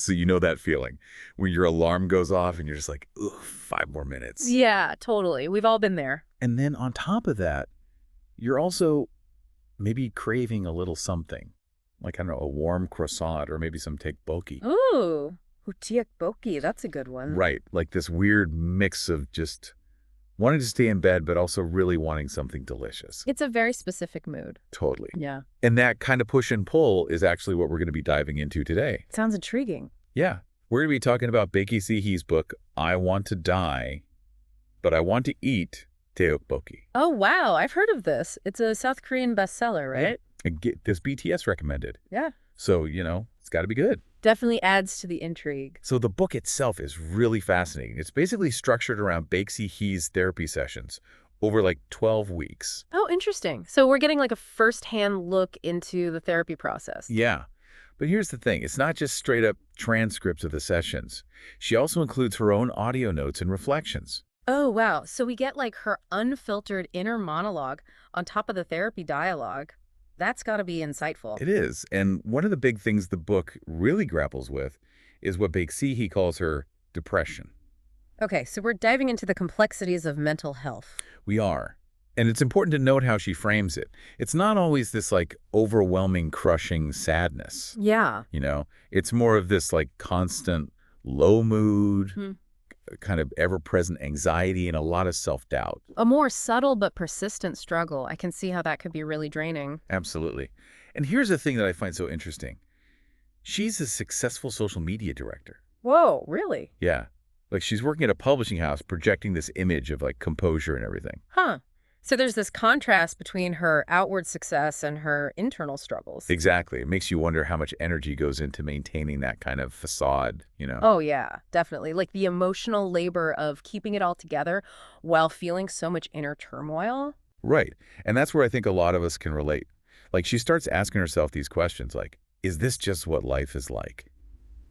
So you know that feeling when your alarm goes off and you're just like, ugh, 5 more minutes. Yeah, totally. We've all been there. And then on top of that, you're also maybe craving a little something, like, I don't know, a warm croissant or maybe some tteokbokki. Ooh, Tteokbokki, that's a good one. Right, like this weird mix of just wanting to stay in bed, but also really wanting something delicious. It's a very specific mood. Totally. Yeah. And that kind of push and pull is actually what we're going to be diving into today. Sounds intriguing. Yeah. We're going to be talking about Baek Sehee's book, I Want to Die, but I Want to Eat Tteokbokki. Oh, wow. I've heard of this. It's a South Korean bestseller, right? And get this BTS recommended. Yeah. So, it's got to be good. Definitely adds to the intrigue. So the book itself is really fascinating. It's basically structured around Baek Sehee's therapy sessions over like 12 weeks. Oh, interesting. So we're getting like a first-hand look into the therapy process. Yeah. But here's the thing. It's not just straight up transcripts of the sessions. She also includes her own audio notes and reflections. Oh, wow. So we get like her unfiltered inner monologue on top of the therapy dialogue. That's got to be insightful. It is. And one of the big things the book really grapples with is what Baek Sehee calls her depression. Okay, so we're diving into the complexities of mental health. We are. And it's important to note how she frames it. It's not always this like overwhelming, crushing sadness. Yeah. It's more of this like constant low mood, Hmm. kind of ever-present anxiety, and a lot of self-doubt. A more subtle but persistent struggle. I can see how that could be really draining. Absolutely. And here's the thing that I find so interesting. She's a successful social media director. Whoa, really? Yeah. Like she's working at a publishing house projecting this image of like composure and everything. Huh. So there's this contrast between her outward success and her internal struggles. Exactly. It makes you wonder how much energy goes into maintaining that kind of facade. Oh, yeah, definitely. Like the emotional labor of keeping it all together while feeling so much inner turmoil. Right. And that's where I think a lot of us can relate. Like she starts asking herself these questions like, is this just what life is like?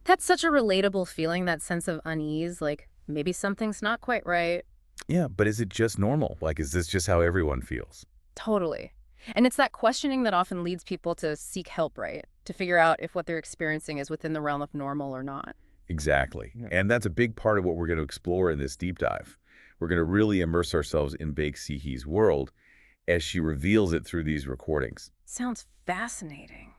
That's such a relatable feeling, that sense of unease, like maybe something's not quite right. Yeah, but is it just normal? Like, is this just how everyone feels? Totally. And it's that questioning that often leads people to seek help, right? To figure out if what they're experiencing is within the realm of normal or not. Exactly. Yeah. And that's a big part of what we're going to explore in this deep dive. We're going to really immerse ourselves in Baek Sehee's world as she reveals it through these recordings. Sounds fascinating.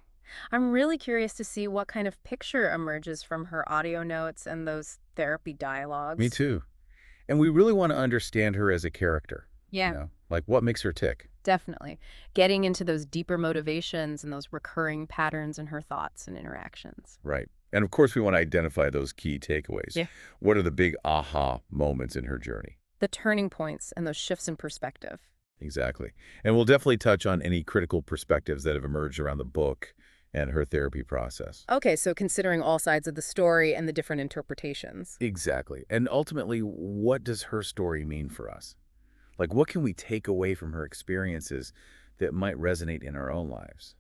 I'm really curious to see what kind of picture emerges from her audio notes and those therapy dialogues. Me too. And we really want to understand her as a character. Yeah. Like what makes her tick. Definitely. Getting into those deeper motivations and those recurring patterns in her thoughts and interactions. Right. And of course, we want to identify those key takeaways. Yeah. What are the big aha moments in her journey? The turning points and those shifts in perspective. Exactly. And we'll definitely touch on any critical perspectives that have emerged around the book and her therapy process. Okay, so considering all sides of the story and the different interpretations. Exactly. And ultimately, what does her story mean for us? Like, what can we take away from her experiences that might resonate in our own lives?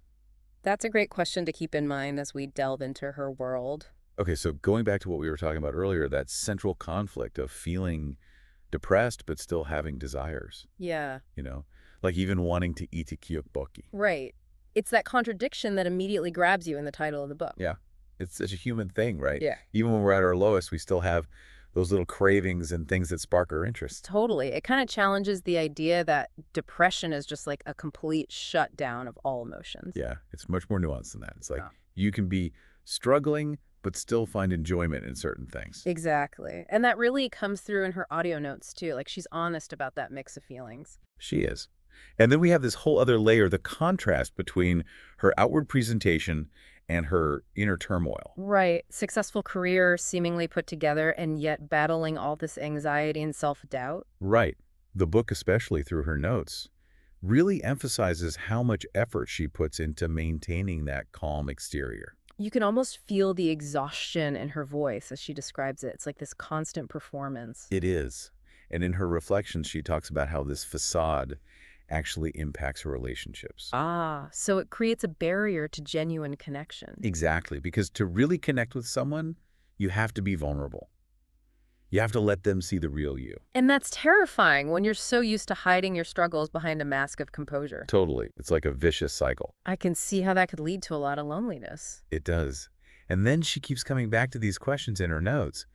That's a great question to keep in mind as we delve into her world. Okay, so going back to what we were talking about earlier, that central conflict of feeling depressed but still having desires, Yeah. like even wanting to eat a tteokbokki. Right. It's that contradiction that immediately grabs you in the title of the book. Yeah, it's such a human thing, right? Yeah. Even when we're at our lowest, we still have those little cravings and things that spark our interest. Totally. It kind of challenges the idea that depression is just like a complete shutdown of all emotions. Yeah, it's much more nuanced than that. It's like Yeah. you can be struggling but still find enjoyment in certain things. Exactly. And that really comes through in her audio notes, too. Like, she's honest about that mix of feelings. She is. And then we have this whole other layer, the contrast between her outward presentation and her inner turmoil. Right. Successful career, seemingly put together, and yet battling all this anxiety and self-doubt. Right. The book, especially through her notes, really emphasizes how much effort she puts into maintaining that calm exterior. You can almost feel the exhaustion in her voice as she describes it. It's like this constant performance. It is. And in her reflections, she talks about how this facade actually impacts her relationships. Ah, so it creates a barrier to genuine connection. Exactly. Because to really connect with someone, you have to be vulnerable. You have to let them see the real you. And that's terrifying when you're so used to hiding your struggles behind a mask of composure. Totally. It's like a vicious cycle. I can see how that could lead to a lot of loneliness. It does. And then she keeps coming back to these questions in her notes.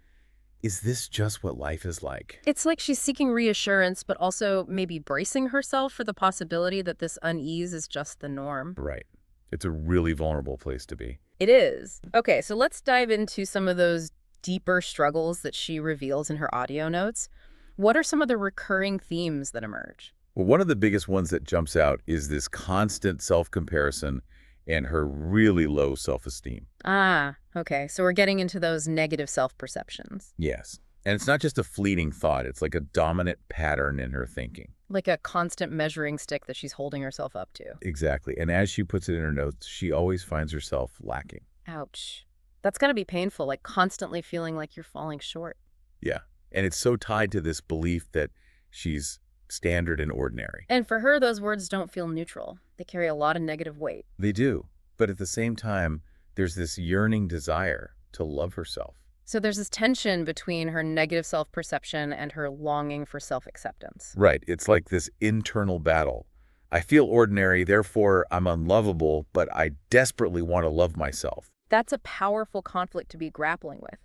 Is this just what life is like? It's like she's seeking reassurance, but also maybe bracing herself for the possibility that this unease is just the norm. Right. It's a really vulnerable place to be. It is. Okay, so let's dive into some of those deeper struggles that she reveals in her audio notes. What are some of the recurring themes that emerge? Well, one of the biggest ones that jumps out is this constant self-comparison and her really low self-esteem. Ah, okay. So we're getting into those negative self-perceptions, Yes. And it's not just a fleeting thought. It's like a dominant pattern in her thinking. like a constant measuring stick that she's holding herself up to. Exactly. And as she puts it in her notes, she always finds herself lacking. Ouch. That's got to be painful, like constantly feeling like you're falling short. Yeah. And it's so tied to this belief that she's standard and ordinary. And for her, those words don't feel neutral. They carry a lot of negative weight. They do. But at the same time, there's this yearning desire to love herself. So there's this tension between her negative self-perception and her longing for self-acceptance. Right. It's like this internal battle. I feel ordinary, therefore I'm unlovable, but I desperately want to love myself. That's a powerful conflict to be grappling with.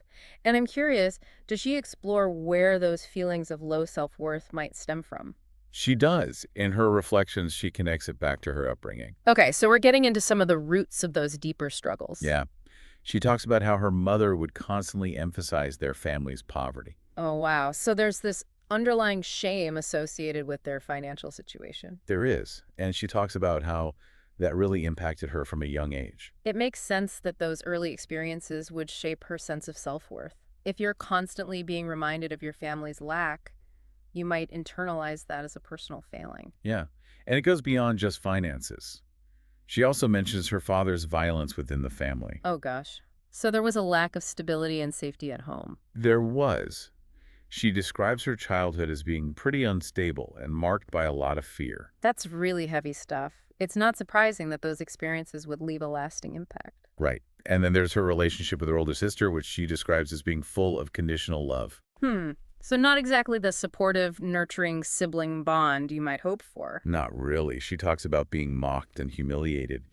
And I'm curious, does she explore where those feelings of low self-worth might stem from? She does. In her reflections, she connects it back to her upbringing. Okay, so we're getting into some of the roots of those deeper struggles. Yeah. She talks about how her mother would constantly emphasize their family's poverty. Oh, wow. So there's this underlying shame associated with their financial situation. There is. And she talks about how that really impacted her from a young age. It makes sense that those early experiences would shape her sense of self-worth. If you're constantly being reminded of your family's lack, you might internalize that as a personal failing. Yeah. And it goes beyond just finances. She also mentions her father's violence within the family. Oh, gosh. So there was a lack of stability and safety at home. There was. She describes her childhood as being pretty unstable and marked by a lot of fear. That's really heavy stuff. It's not surprising that those experiences would leave a lasting impact. Right. And then there's her relationship with her older sister, which she describes as being full of conditional love. So not exactly the supportive, nurturing sibling bond you might hope for. Not really. She talks about being mocked and humiliated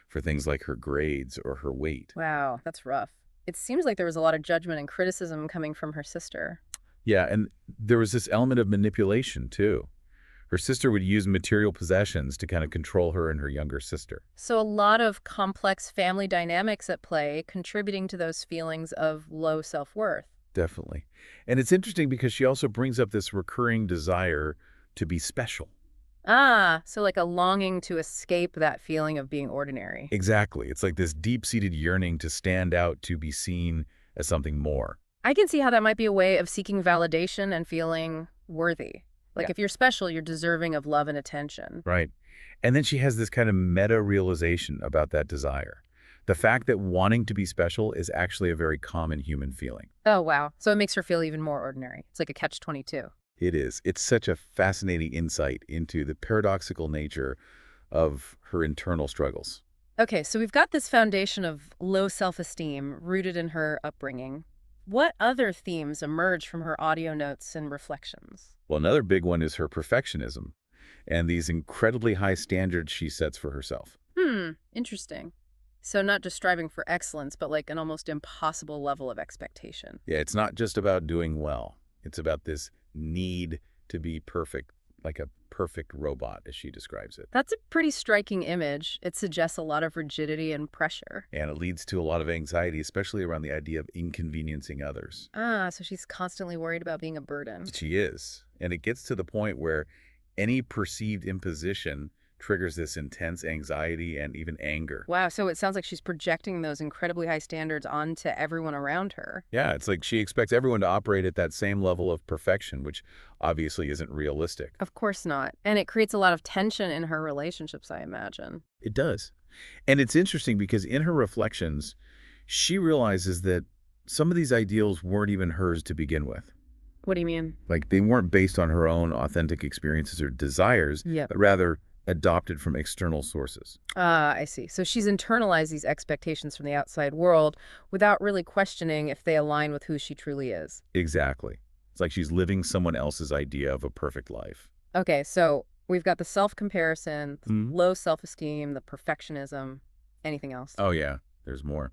for things like her grades or her weight. Wow, that's rough. It seems like there was a lot of judgment and criticism coming from her sister. Yeah, and there was this element of manipulation, too. Her sister would use material possessions to kind of control her and her younger sister. So a lot of complex family dynamics at play contributing to those feelings of low self-worth. Definitely. And it's interesting because she also brings up this recurring desire to be special. Ah, so like a longing to escape that feeling of being ordinary. Exactly. It's like this deep-seated yearning to stand out, to be seen as something more. I can see how that might be a way of seeking validation and feeling worthy. Like Yeah. if you're special, you're deserving of love and attention. Right. And then she has this kind of meta-realization about that desire. The fact that wanting to be special is actually a very common human feeling. Oh, wow. So it makes her feel even more ordinary. It's like a catch-22. It is. It's such a fascinating insight into the paradoxical nature of her internal struggles. Okay, so we've got this foundation of low self-esteem rooted in her upbringing. What other themes emerge from her audio notes and reflections? Well, another big one is her perfectionism and these incredibly high standards she sets for herself. Interesting. So not just striving for excellence, but like an almost impossible level of expectation. Yeah, it's not just about doing well. It's about this need to be perfect, like a perfect robot, as she describes it. That's a pretty striking image. It suggests a lot of rigidity and pressure. And it leads to a lot of anxiety, especially around the idea of inconveniencing others. Ah, so she's constantly worried about being a burden. She is. And it gets to the point where any perceived imposition triggers this intense anxiety and even anger. Wow, so it sounds like she's projecting those incredibly high standards onto everyone around her. Yeah, it's like she expects everyone to operate at that same level of perfection, which obviously isn't realistic. Of course not. And it creates a lot of tension in her relationships, I imagine. It does. And it's interesting because in her reflections, she realizes that some of these ideals weren't even hers to begin with. What do you mean? Like they weren't based on her own authentic experiences or desires, Yep. but rather adopted from external sources. Ah, I see. So she's internalized these expectations from the outside world without really questioning if they align with who she truly is. Exactly. It's like she's living someone else's idea of a perfect life. Okay, so we've got the self-comparison, Mhm. low self-esteem, the perfectionism. Anything else? Oh, yeah, there's more.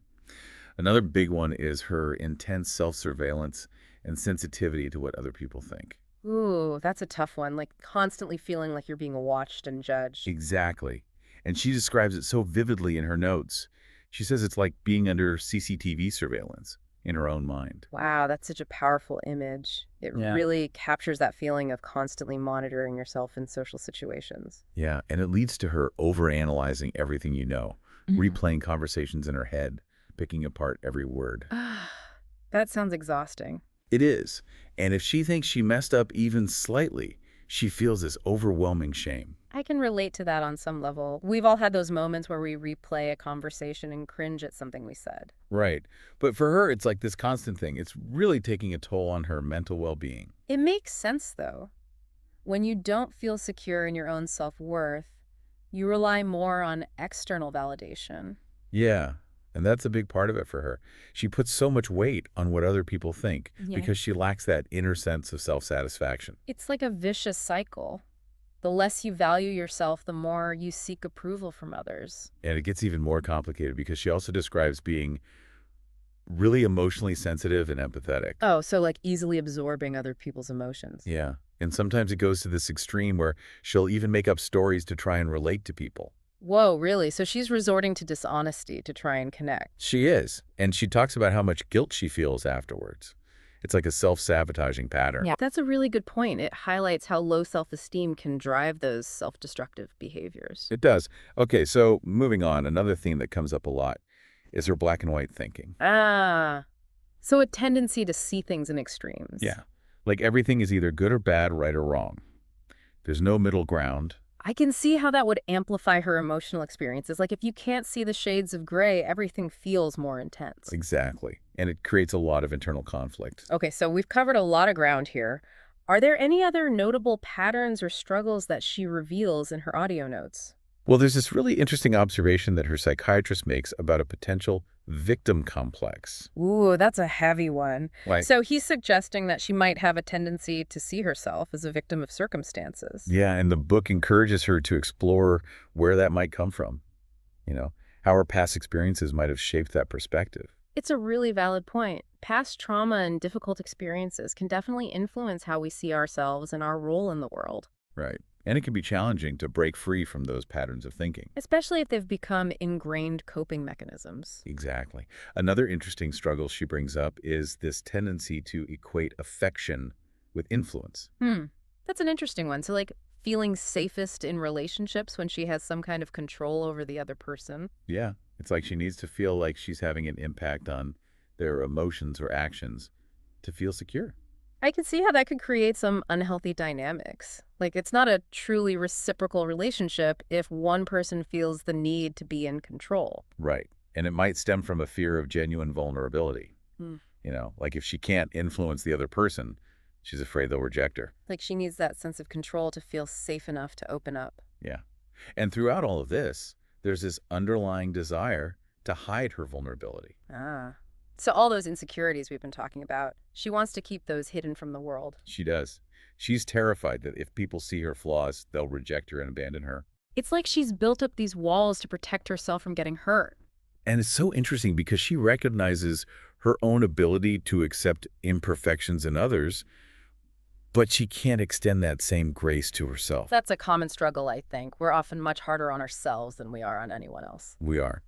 Another big one is her intense self-surveillance and sensitivity to what other people think. Ooh, that's a tough one, like constantly feeling like you're being watched and judged. Exactly. And she describes it so vividly in her notes. She says it's like being under CCTV surveillance in her own mind. Wow, that's such a powerful image. It Yeah. really captures that feeling of constantly monitoring yourself in social situations. Yeah, and it leads to her overanalyzing everything you know, Mhm. replaying conversations in her head, picking apart every word. That sounds exhausting. It is. And if she thinks she messed up even slightly, she feels this overwhelming shame. I can relate to that on some level. We've all had those moments where we replay a conversation and cringe at something we said. Right. But for her, it's like this constant thing. It's really taking a toll on her mental well-being. It makes sense, though. When you don't feel secure in your own self-worth, you rely more on external validation. Yeah, and that's a big part of it for her. She puts so much weight on what other people think Yeah. because she lacks that inner sense of self-satisfaction. It's like a vicious cycle. The less you value yourself, the more you seek approval from others. And it gets even more complicated because she also describes being really emotionally sensitive and empathetic. Oh, so like easily absorbing other people's emotions. Yeah. And sometimes it goes to this extreme where she'll even make up stories to try and relate to people. Whoa, really? So she's resorting to dishonesty to try and connect. She is. And she talks about how much guilt she feels afterwards. It's like a self-sabotaging pattern. Yeah. That's a really good point. It highlights how low self-esteem can drive those self-destructive behaviors. It does. Okay, so moving on, another theme that comes up a lot is her black and white thinking. Ah, so a tendency to see things in extremes. Yeah. Like everything is either good or bad, right or wrong. There's no middle ground. I can see how that would amplify her emotional experiences. Like if you can't see the shades of gray, everything feels more intense. Exactly. And it creates a lot of internal conflict. Okay, so we've covered a lot of ground here. Are there any other notable patterns or struggles that she reveals in her audio notes? Well, there's this really interesting observation that her psychiatrist makes about a potential victim complex. Ooh, that's a heavy one. Like, So he's suggesting that she might have a tendency to see herself as a victim of circumstances. yeah, and the book encourages her to explore where that might come from, how her past experiences might have shaped that perspective. It's a really valid point. Past trauma and difficult experiences can definitely influence how we see ourselves and our role in the world, Right. And it can be challenging to break free from those patterns of thinking. especially if they've become ingrained coping mechanisms. Exactly. Another interesting struggle she brings up is this tendency to equate affection with influence. Hmm. That's an interesting one. So, like, feeling safest in relationships when she has some kind of control over the other person. Yeah. It's like she needs to feel like she's having an impact on their emotions or actions to feel secure. I can see how that could create some unhealthy dynamics. Like, it's not a truly reciprocal relationship if one person feels the need to be in control. Right. And it might stem from a fear of genuine vulnerability. Hmm. Like if she can't influence the other person, she's afraid they'll reject her. Like, she needs that sense of control to feel safe enough to open up. Yeah. And throughout all of this, there's this underlying desire to hide her vulnerability. Ah. So, all those insecurities we've been talking about, she wants to keep those hidden from the world. She does. She's terrified that if people see her flaws, they'll reject her and abandon her. It's like she's built up these walls to protect herself from getting hurt. And it's so interesting because she recognizes her own ability to accept imperfections in others, but she can't extend that same grace to herself. That's a common struggle, I think. We're often much harder on ourselves than we are on anyone else. We are.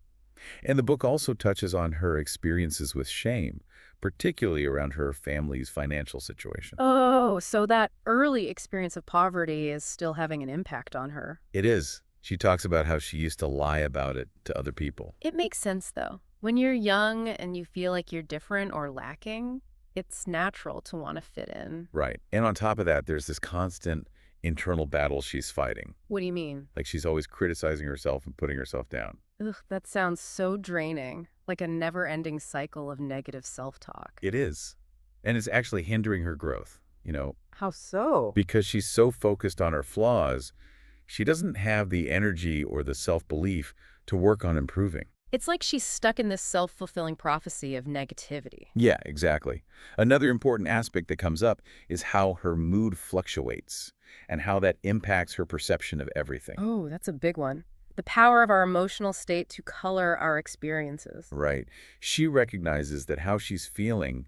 And the book also touches on her experiences with shame, particularly around her family's financial situation. Oh, so that early experience of poverty is still having an impact on her. It is. She talks about how she used to lie about it to other people. It makes sense, though. When you're young and you feel like you're different or lacking, it's natural to want to fit in. Right. And on top of that, there's this constant internal battle she's fighting. What do you mean? Like she's always criticizing herself and putting herself down. Ugh, that sounds so draining, like a never-ending cycle of negative self-talk. It is. And it's actually hindering her growth, How so? because she's so focused on her flaws, she doesn't have the energy or the self-belief to work on improving. It's like she's stuck in this self-fulfilling prophecy of negativity. Yeah, exactly. Another important aspect that comes up is how her mood fluctuates and how that impacts her perception of everything. Oh, that's a big one. The power of our emotional state to color our experiences. Right. She recognizes that how she's feeling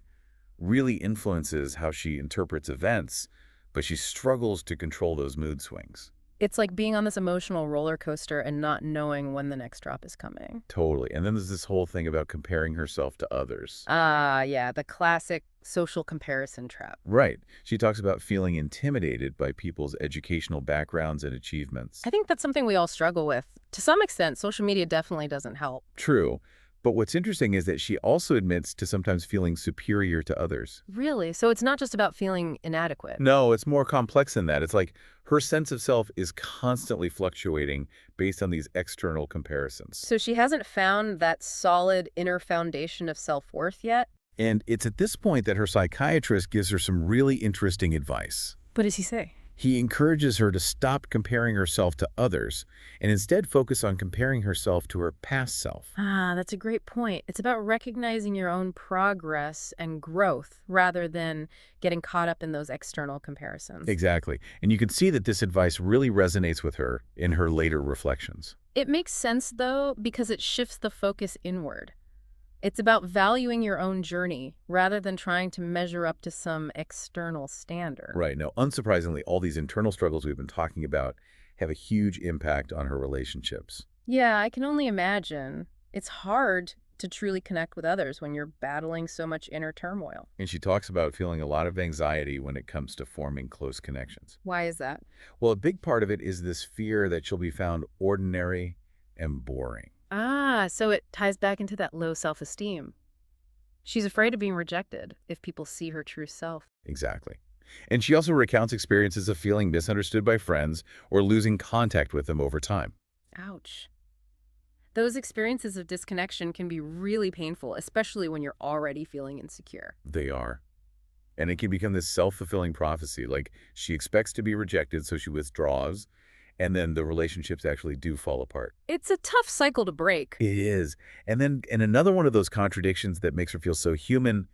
really influences how she interprets events, but she struggles to control those mood swings. It's like being on this emotional roller coaster and not knowing when the next drop is coming. Totally. And then there's this whole thing about comparing herself to others. Ah, yeah, the classic social comparison trap. Right. She talks about feeling intimidated by people's educational backgrounds and achievements. I think that's something we all struggle with. To some extent, social media definitely doesn't help. True. But what's interesting is that she also admits to sometimes feeling superior to others. Really? So it's not just about feeling inadequate. No, it's more complex than that. It's like her sense of self is constantly fluctuating based on these external comparisons. So she hasn't found that solid inner foundation of self-worth yet? And it's at this point that her psychiatrist gives her some really interesting advice. What does he say? He encourages her to stop comparing herself to others and instead focus on comparing herself to her past self. Ah, that's a great point. It's about recognizing your own progress and growth rather than getting caught up in those external comparisons. Exactly. And you can see that this advice really resonates with her in her later reflections. It makes sense, though, because it shifts the focus inward. It's about valuing your own journey rather than trying to measure up to some external standard. Right. Now, unsurprisingly, all these internal struggles we've been talking about have a huge impact on her relationships. Yeah, I can only imagine. It's hard to truly connect with others when you're battling so much inner turmoil. And she talks about feeling a lot of anxiety when it comes to forming close connections. Why is that? Well, a big part of it is this fear that she'll be found ordinary and boring. Ah, so it ties back into that low self-esteem. She's afraid of being rejected if people see her true self. Exactly. And she also recounts experiences of feeling misunderstood by friends or losing contact with them over time. Ouch. Those experiences of disconnection can be really painful, especially when you're already feeling insecure. They are. And it can become this self-fulfilling prophecy, like she expects to be rejected, so she withdraws, and then the relationships actually do fall apart. It's a tough cycle to break. It is. And then, in another one of those contradictions that makes her feel so human,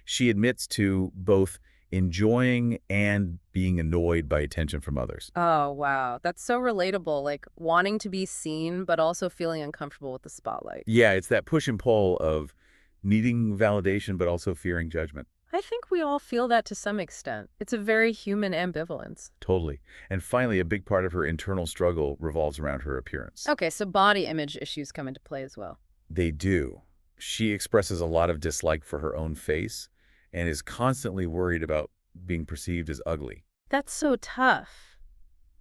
she admits to both enjoying and being annoyed by attention from others. Oh, wow. That's so relatable, like wanting to be seen, but also feeling uncomfortable with the spotlight. Yeah, it's that push and pull of needing validation, but also fearing judgment. I think we all feel that to some extent. It's a very human ambivalence. Totally. And finally, a big part of her internal struggle revolves around her appearance. Okay, so body image issues come into play as well. They do. She expresses a lot of dislike for her own face and is constantly worried about being perceived as ugly. That's so tough.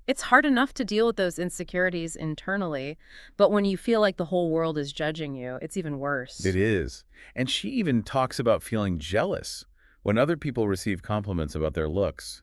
It's hard enough to deal with those insecurities internally, but when you feel like the whole world is judging you, it's even worse. It is. And she even talks about feeling jealous when other people receive compliments about their looks.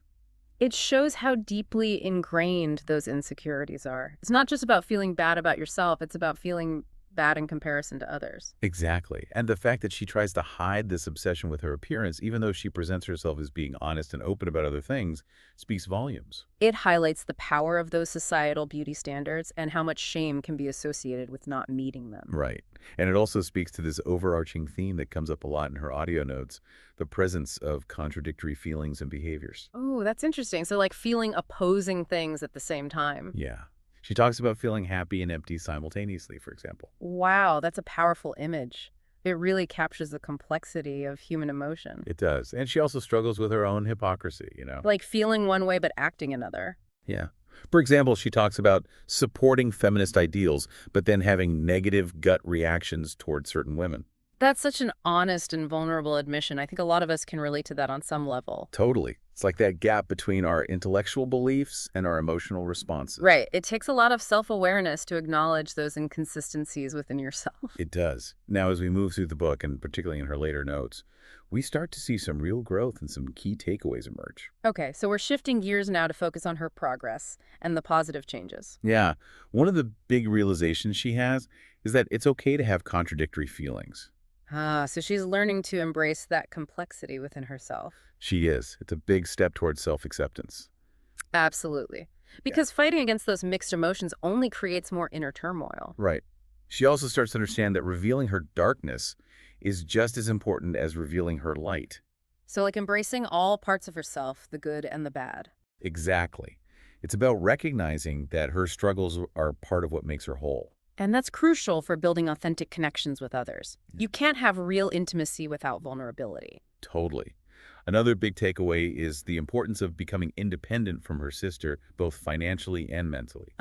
It shows how deeply ingrained those insecurities are. It's not just about feeling bad about yourself, it's about feeling bad in comparison to others. Exactly. And the fact that she tries to hide this obsession with her appearance, even though she presents herself as being honest and open about other things, speaks volumes. It highlights the power of those societal beauty standards and how much shame can be associated with not meeting them. Right. And it also speaks to this overarching theme that comes up a lot in her audio notes, the presence of contradictory feelings and behaviors. Oh, that's interesting. So like feeling opposing things at the same time. Yeah. She talks about feeling happy and empty simultaneously, for example. Wow, that's a powerful image. It really captures the complexity of human emotion. It does. And she also struggles with her own hypocrisy. Like feeling one way but acting another. Yeah. For example, she talks about supporting feminist ideals, but then having negative gut reactions toward certain women. That's such an honest and vulnerable admission. I think a lot of us can relate to that on some level. Totally. It's like that gap between our intellectual beliefs and our emotional responses. Right. It takes a lot of self-awareness to acknowledge those inconsistencies within yourself. It does. Now, as we move through the book, and particularly in her later notes, we start to see some real growth and some key takeaways emerge. Okay, so we're shifting gears now to focus on her progress and the positive changes. Yeah. One of the big realizations she has is that it's okay to have contradictory feelings. Ah, so she's learning to embrace that complexity within herself. She is. It's a big step towards self-acceptance. Absolutely. Because fighting against those mixed emotions only creates more inner turmoil. Right. She also starts to understand that revealing her darkness is just as important as revealing her light. So like embracing all parts of herself, the good and the bad. Exactly. It's about recognizing that her struggles are part of what makes her whole. And that's crucial for building authentic connections with others. Yeah. You can't have real intimacy without vulnerability. Totally. Another big takeaway is the importance of becoming independent from her sister, both financially and mentally.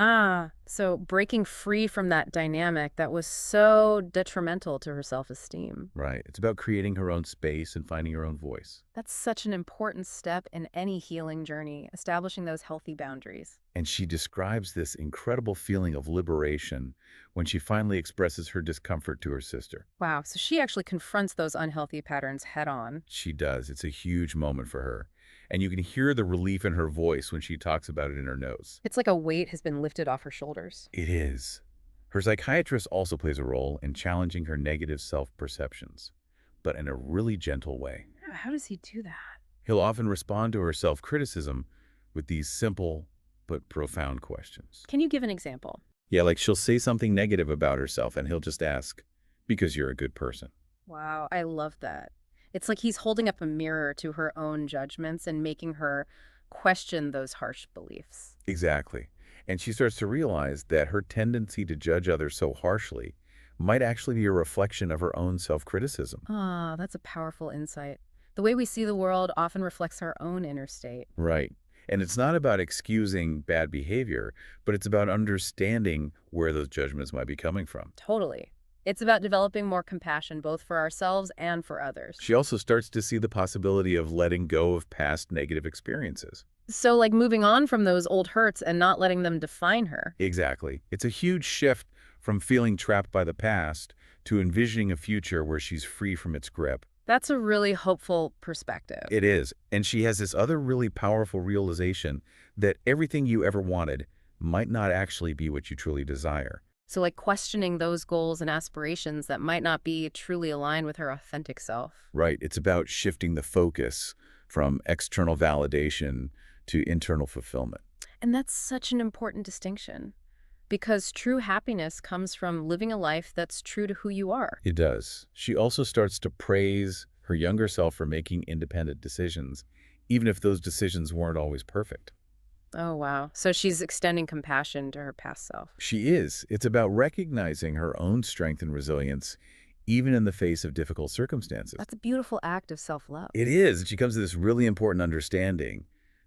So breaking free from that dynamic that was so detrimental to her self-esteem. Right. It's about creating her own space and finding her own voice. That's such an important step in any healing journey, establishing those healthy boundaries. And she describes this incredible feeling of liberation when she finally expresses her discomfort to her sister. Wow, so she actually confronts those unhealthy patterns head on. She does. It's a huge moment for her. And you can hear the relief in her voice when she talks about it in her notes. It's like a weight has been lifted off her shoulders. It is. Her psychiatrist also plays a role in challenging her negative self-perceptions, but in a really gentle way. How does he do that? He'll often respond to her self-criticism with these simple but profound questions. Can you give an example? Yeah, like she'll say something negative about herself and he'll just ask, because you're a good person. Wow, I love that. It's like he's holding up a mirror to her own judgments and making her question those harsh beliefs. Exactly. And she starts to realize that her tendency to judge others so harshly might actually be a reflection of her own self-criticism. That's a powerful insight. The way we see the world often reflects our own inner state. Right. And it's not about excusing bad behavior, but it's about understanding where those judgments might be coming from. Totally. It's about developing more compassion both for ourselves and for others. She also starts to see the possibility of letting go of past negative experiences. So like moving on from those old hurts and not letting them define her. Exactly. It's a huge shift from feeling trapped by the past to envisioning a future where she's free from its grip. That's a really hopeful perspective. It is. And she has this other really powerful realization that everything you ever wanted might not actually be what you truly desire. So like questioning those goals and aspirations that might not be truly aligned with her authentic self. Right. It's about shifting the focus from external validation to internal fulfillment. And that's such an important distinction because true happiness comes from living a life that's true to who you are. It does. She also starts to praise her younger self for making independent decisions, even if those decisions weren't always perfect. Oh, wow. So she's extending compassion to her past self. She is. It's about recognizing her own strength and resilience, even in the face of difficult circumstances. That's a beautiful act of self-love. It is. She comes to this really important understanding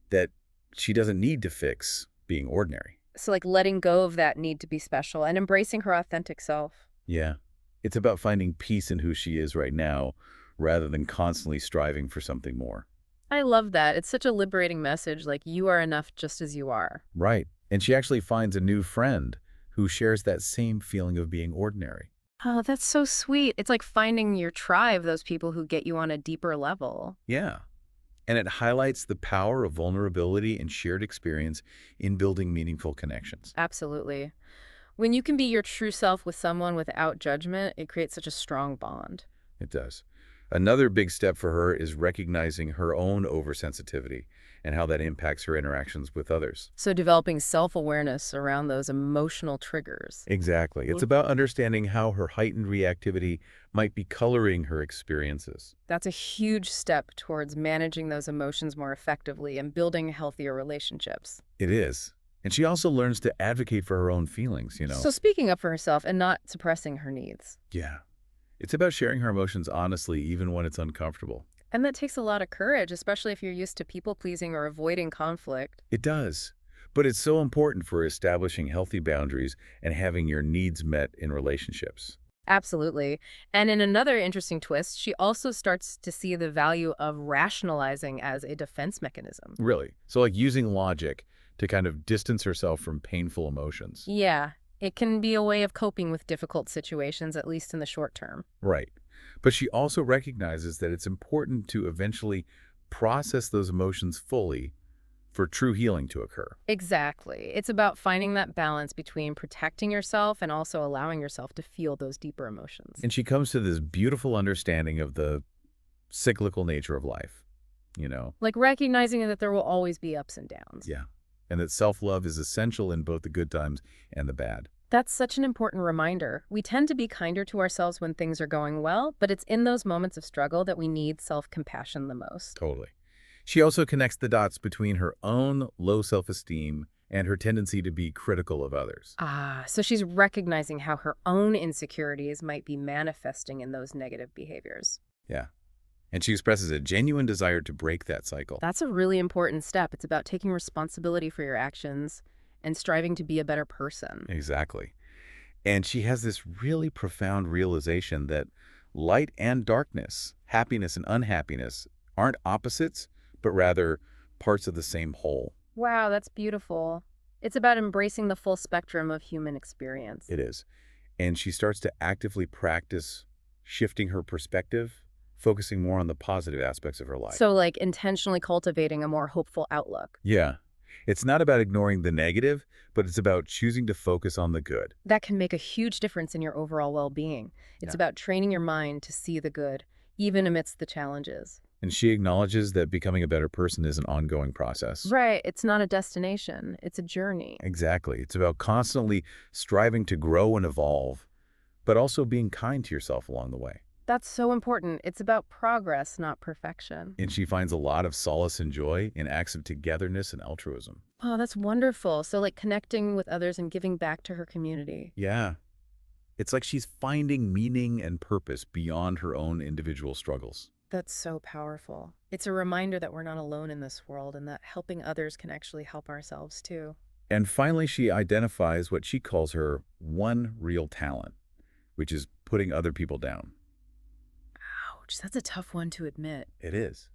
that she doesn't need to fix being ordinary. So like letting go of that need to be special and embracing her authentic self. Yeah. It's about finding peace in who she is right now, rather than constantly striving for something more. I love that. It's such a liberating message, like you are enough just as you are. Right. And she actually finds a new friend who shares that same feeling of being ordinary. Oh, that's so sweet. It's like finding your tribe, those people who get you on a deeper level. Yeah. And it highlights the power of vulnerability and shared experience in building meaningful connections. Absolutely. When you can be your true self with someone without judgment, it creates such a strong bond. It does. Another big step for her is recognizing her own oversensitivity and how that impacts her interactions with others. So developing self-awareness around those emotional triggers. Exactly. It's about understanding how her heightened reactivity might be coloring her experiences. That's a huge step towards managing those emotions more effectively and building healthier relationships. It is. And she also learns to advocate for her own feelings, So speaking up for herself and not suppressing her needs. Yeah. It's about sharing her emotions honestly, even when it's uncomfortable. And that takes a lot of courage, especially if you're used to people-pleasing or avoiding conflict. It does. But it's so important for establishing healthy boundaries and having your needs met in relationships. Absolutely. And in another interesting twist, she also starts to see the value of rationalizing as a defense mechanism. Really. So like using logic to kind of distance herself from painful emotions. Yeah, it can be a way of coping with difficult situations, at least in the short term. Right. But she also recognizes that it's important to eventually process those emotions fully for true healing to occur. Exactly. It's about finding that balance between protecting yourself and also allowing yourself to feel those deeper emotions. And she comes to this beautiful understanding of the cyclical nature of life, Like recognizing that there will always be ups and downs. Yeah. And that self-love is essential in both the good times and the bad. That's such an important reminder. We tend to be kinder to ourselves when things are going well, but it's in those moments of struggle that we need self-compassion the most. Totally. She also connects the dots between her own low self-esteem and her tendency to be critical of others. Ah, so she's recognizing how her own insecurities might be manifesting in those negative behaviors. Yeah. And she expresses a genuine desire to break that cycle. That's a really important step. It's about taking responsibility for your actions and striving to be a better person. Exactly. And she has this really profound realization that light and darkness, happiness and unhappiness, aren't opposites, but rather parts of the same whole. Wow, that's beautiful. It's about embracing the full spectrum of human experience. It is. And she starts to actively practice shifting her perspective, focusing more on the positive aspects of her life. So, like, intentionally cultivating a more hopeful outlook. Yeah. It's not about ignoring the negative, but it's about choosing to focus on the good. That can make a huge difference in your overall well-being. It's Yeah. about training your mind to see the good, even amidst the challenges. And she acknowledges that becoming a better person is an ongoing process. Right, it's not a destination, it's a journey. Exactly. It's about constantly striving to grow and evolve, but also being kind to yourself along the way. That's so important. It's about progress, not perfection. And she finds a lot of solace and joy in acts of togetherness and altruism. Oh, that's wonderful. So, like, connecting with others and giving back to her community. Yeah. It's like she's finding meaning and purpose beyond her own individual struggles. That's so powerful. It's a reminder that we're not alone in this world and that helping others can actually help ourselves too. And finally, she identifies what she calls her one real talent, which is putting other people down. Ouch, that's a tough one to admit. It is.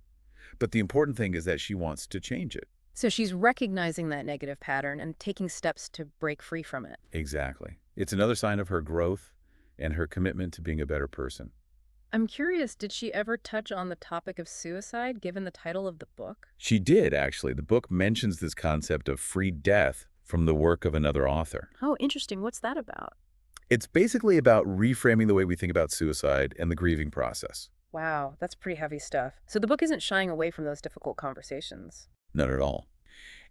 But the important thing is that she wants to change it. So she's recognizing that negative pattern and taking steps to break free from it. Exactly. It's another sign of her growth and her commitment to being a better person. I'm curious, did she ever touch on the topic of suicide, given the title of the book? She did, actually. The book mentions this concept of free death from the work of another author. Oh, interesting. What's that about? It's basically about reframing the way we think about suicide and the grieving process. Wow, that's pretty heavy stuff. So the book isn't shying away from those difficult conversations. Not at all.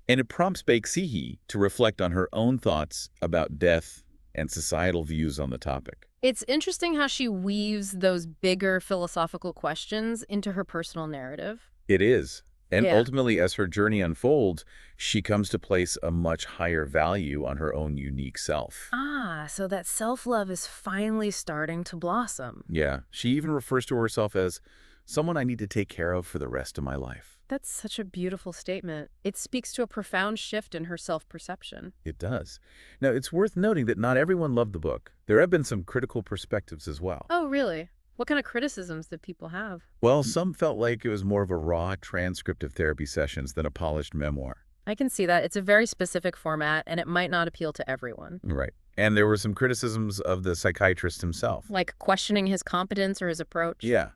And it prompts Baek Sehee to reflect on her own thoughts about death and societal views on the topic. It's interesting how she weaves those bigger philosophical questions into her personal narrative. It is. And Yeah. ultimately, as her journey unfolds, she comes to place a much higher value on her own unique self. Ah, so that self-love is finally starting to blossom. Yeah, she even refers to herself as someone I need to take care of for the rest of my life. That's such a beautiful statement. It speaks to a profound shift in her self-perception. It does. Now, it's worth noting that not everyone loved the book. There have been some critical perspectives as well. Oh, really? What kind of criticisms did people have? Well, some felt like it was more of a raw transcript of therapy sessions than a polished memoir. I can see that. It's a very specific format, and it might not appeal to everyone. Right. And there were some criticisms of the psychiatrist himself. Like questioning his competence or his approach? Yeah.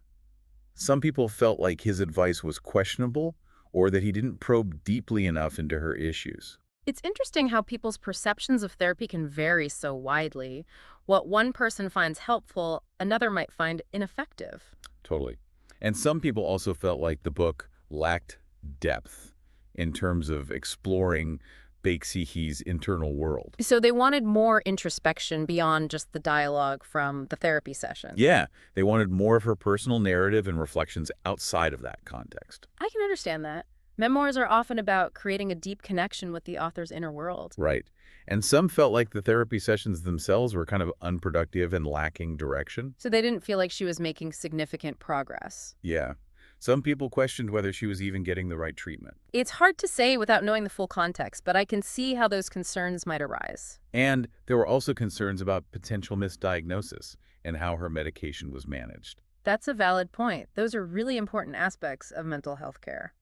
Some people felt like his advice was questionable or that he didn't probe deeply enough into her issues. It's interesting how people's perceptions of therapy can vary so widely. What one person finds helpful, another might find ineffective. Totally. And some people also felt like the book lacked depth in terms of exploring Baek Sehee's internal world. So they wanted more introspection beyond just the dialogue from the therapy session. Yeah, they wanted more of her personal narrative and reflections outside of that context. I can understand that. Memoirs are often about creating a deep connection with the author's inner world. Right. And some felt like the therapy sessions themselves were kind of unproductive and lacking direction. So they didn't feel like she was making significant progress. Yeah. Some people questioned whether she was even getting the right treatment. It's hard to say without knowing the full context, but I can see how those concerns might arise. And there were also concerns about potential misdiagnosis and how her medication was managed. That's a valid point. Those are really important aspects of mental health care.